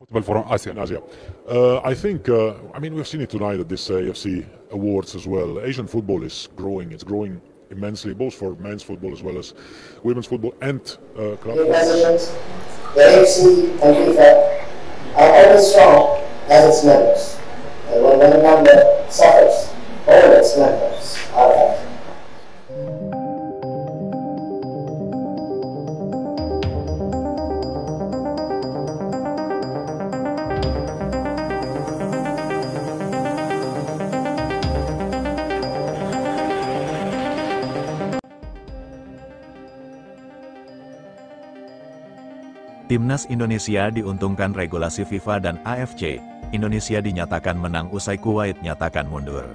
football for Asia. in Asia. I think, I mean, we've seen it tonight at this AFC Awards as well. Asian football is growing. It's growing immensely, both for men's football as well as women's football and club New football. presidents, the AFC and FIFA are always strong as its members. And when one member suffers, all its members are affected. Timnas Indonesia diuntungkan regulasi FIFA dan AFC, Indonesia dinyatakan menang usai Kuwait nyatakan mundur.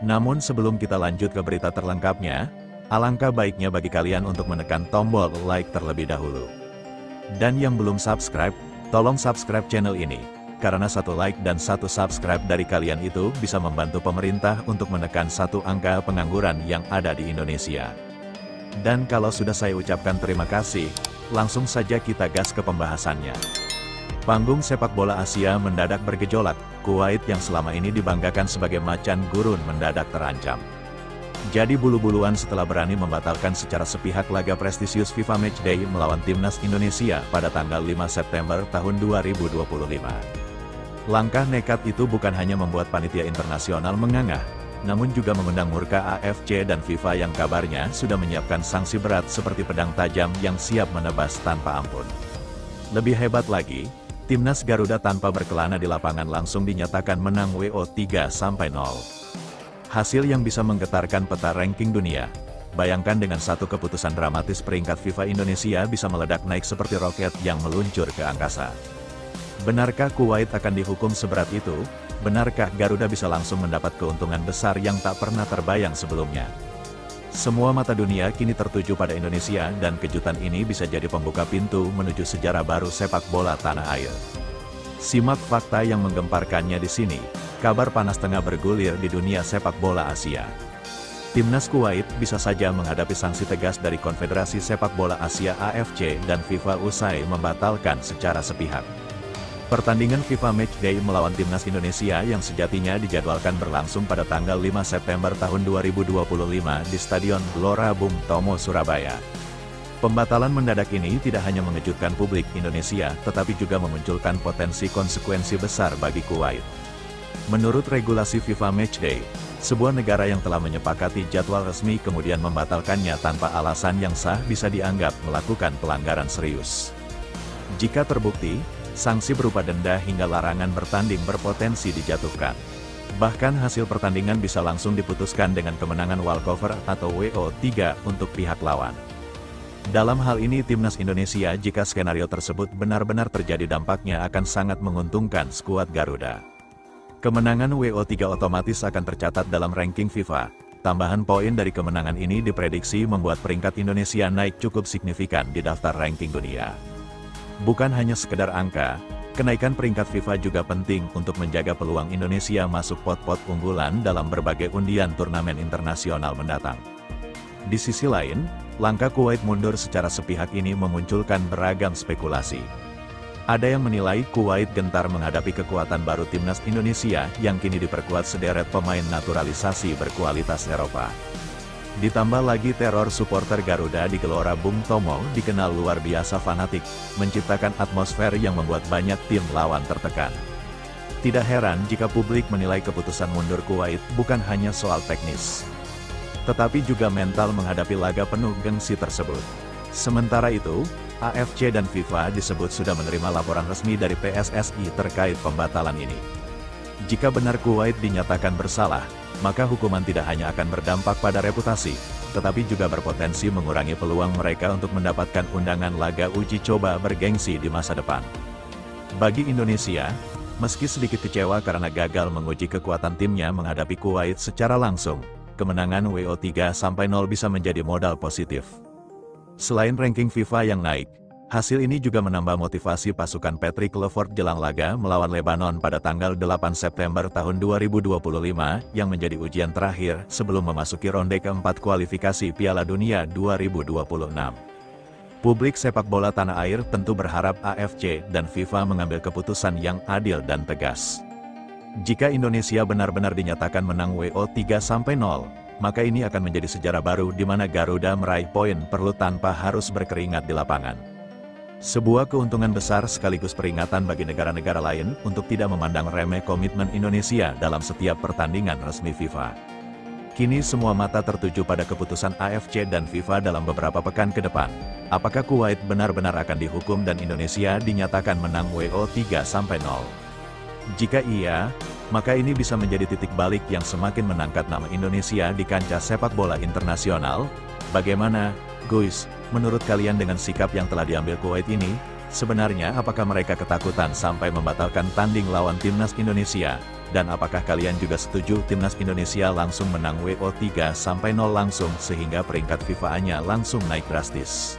Namun sebelum kita lanjut ke berita terlengkapnya, alangkah baiknya bagi kalian untuk menekan tombol like terlebih dahulu. Dan yang belum subscribe, tolong subscribe channel ini, karena satu like dan satu subscribe dari kalian itu bisa membantu pemerintah untuk menekan satu angka pengangguran yang ada di Indonesia. Dan kalau sudah saya ucapkan terima kasih, langsung saja kita gas ke pembahasannya. Panggung sepak bola Asia mendadak bergejolak, Kuwait yang selama ini dibanggakan sebagai macan gurun mendadak terancam. Jadi bulu-buluan setelah berani membatalkan secara sepihak laga prestisius FIFA Matchday melawan Timnas Indonesia pada tanggal 5 September tahun 2025. Langkah nekat itu bukan hanya membuat panitia internasional mengangah, namun juga mengundang murka AFC dan FIFA yang kabarnya sudah menyiapkan sanksi berat seperti pedang tajam yang siap menebas tanpa ampun. Lebih hebat lagi, Timnas Garuda tanpa berkelana di lapangan langsung dinyatakan menang WO 3-0. Hasil yang bisa menggetarkan peta ranking dunia. Bayangkan dengan satu keputusan dramatis peringkat FIFA Indonesia bisa meledak naik seperti roket yang meluncur ke angkasa. Benarkah Kuwait akan dihukum seberat itu? Benarkah Garuda bisa langsung mendapat keuntungan besar yang tak pernah terbayang sebelumnya? Semua mata dunia kini tertuju pada Indonesia dan kejutan ini bisa jadi pembuka pintu menuju sejarah baru sepak bola tanah air. Simak fakta yang menggemparkannya di sini. Kabar panas tengah bergulir di dunia sepak bola Asia. Timnas Kuwait bisa saja menghadapi sanksi tegas dari Konfederasi Sepak Bola Asia AFC dan FIFA usai membatalkan secara sepihak. Pertandingan FIFA Matchday melawan Timnas Indonesia yang sejatinya dijadwalkan berlangsung pada tanggal 5 September tahun 2025 di Stadion Gelora Bung Tomo, Surabaya. Pembatalan mendadak ini tidak hanya mengejutkan publik Indonesia, tetapi juga memunculkan potensi konsekuensi besar bagi Kuwait. Menurut regulasi FIFA Matchday, sebuah negara yang telah menyepakati jadwal resmi kemudian membatalkannya tanpa alasan yang sah bisa dianggap melakukan pelanggaran serius. Jika terbukti, sanksi berupa denda hingga larangan bertanding berpotensi dijatuhkan. Bahkan hasil pertandingan bisa langsung diputuskan dengan kemenangan walkover atau WO 3 untuk pihak lawan. Dalam hal ini Timnas Indonesia jika skenario tersebut benar-benar terjadi dampaknya akan sangat menguntungkan skuad Garuda. Kemenangan WO 3 otomatis akan tercatat dalam ranking FIFA. Tambahan poin dari kemenangan ini diprediksi membuat peringkat Indonesia naik cukup signifikan di daftar ranking dunia. Bukan hanya sekedar angka, kenaikan peringkat FIFA juga penting untuk menjaga peluang Indonesia masuk pot-pot unggulan dalam berbagai undian turnamen internasional mendatang. Di sisi lain, langkah Kuwait mundur secara sepihak ini memunculkan beragam spekulasi. Ada yang menilai Kuwait gentar menghadapi kekuatan baru Timnas Indonesia yang kini diperkuat sederet pemain naturalisasi berkualitas Eropa. Ditambah lagi teror supporter Garuda di Gelora Bung Tomo dikenal luar biasa fanatik, menciptakan atmosfer yang membuat banyak tim lawan tertekan. Tidak heran jika publik menilai keputusan mundur Kuwait bukan hanya soal teknis, tetapi juga mental menghadapi laga penuh gengsi tersebut. Sementara itu, AFC dan FIFA disebut sudah menerima laporan resmi dari PSSI terkait pembatalan ini. Jika benar Kuwait dinyatakan bersalah, maka hukuman tidak hanya akan berdampak pada reputasi, tetapi juga berpotensi mengurangi peluang mereka untuk mendapatkan undangan laga uji coba bergengsi di masa depan. Bagi Indonesia, meski sedikit kecewa karena gagal menguji kekuatan timnya menghadapi Kuwait secara langsung, kemenangan WO 3-0 bisa menjadi modal positif. Selain ranking FIFA yang naik, hasil ini juga menambah motivasi pasukan Patrick Kluivert jelang laga melawan Lebanon pada tanggal 8 September tahun 2025 yang menjadi ujian terakhir sebelum memasuki ronde keempat kualifikasi Piala Dunia 2026. Publik sepak bola tanah air tentu berharap AFC dan FIFA mengambil keputusan yang adil dan tegas. Jika Indonesia benar-benar dinyatakan menang WO 3-0, maka ini akan menjadi sejarah baru di mana Garuda meraih poin perlu tanpa harus berkeringat di lapangan. Sebuah keuntungan besar sekaligus peringatan bagi negara-negara lain untuk tidak memandang remeh komitmen Indonesia dalam setiap pertandingan resmi FIFA. Kini semua mata tertuju pada keputusan AFC dan FIFA dalam beberapa pekan ke depan. Apakah Kuwait benar-benar akan dihukum dan Indonesia dinyatakan menang WO 3-0? Jika iya, maka ini bisa menjadi titik balik yang semakin mengangkat nama Indonesia di kancah sepak bola internasional. Bagaimana, guys, menurut kalian dengan sikap yang telah diambil Kuwait ini? Sebenarnya apakah mereka ketakutan sampai membatalkan tanding lawan Timnas Indonesia? Dan apakah kalian juga setuju Timnas Indonesia langsung menang WO 3-0 langsung sehingga peringkat FIFA-nya langsung naik drastis?